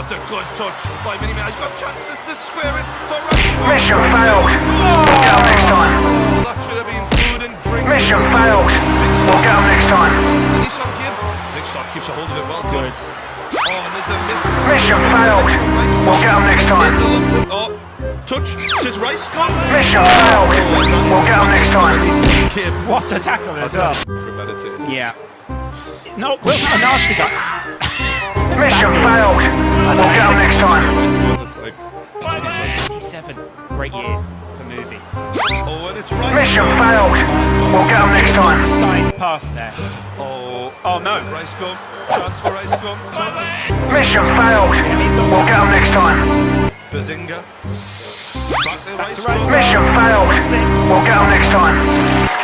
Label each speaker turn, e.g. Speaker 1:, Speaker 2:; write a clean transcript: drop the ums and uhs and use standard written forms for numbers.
Speaker 1: it's a good touch by Miniman. He's got chances to square it for RiceGum.
Speaker 2: Mission failed. We'll get him next time.
Speaker 1: Oh, that should have been food and drink.
Speaker 2: Mission failed. We'll get him next time.
Speaker 1: Nissan Gibb. Big Star keeps a hold of it well. Good. Oh, and there's a miss.
Speaker 2: Mission failed. We'll get him next time.
Speaker 1: Oh, touch to RiceGum.
Speaker 2: Mission failed. We'll get him next time.
Speaker 1: Gibb.
Speaker 3: What a tackle as well.
Speaker 1: Premeditated.
Speaker 3: Yeah. No, Will's not a nasty guy.
Speaker 2: Mission failed. We'll get him next time.
Speaker 1: It's like,
Speaker 3: 87. Great year for movie.
Speaker 1: oh, and it's RiceGum.
Speaker 2: Mission failed. We'll get him next time.
Speaker 3: Disguised pass there.
Speaker 1: Oh
Speaker 3: no.
Speaker 1: RiceGum. Chance for RiceGum.
Speaker 2: Mission failed. We'll get him next time.
Speaker 1: Bazinga. Back to
Speaker 3: Back to
Speaker 1: RiceGum.
Speaker 3: RiceGum.
Speaker 2: Mission failed. We'll get him next time.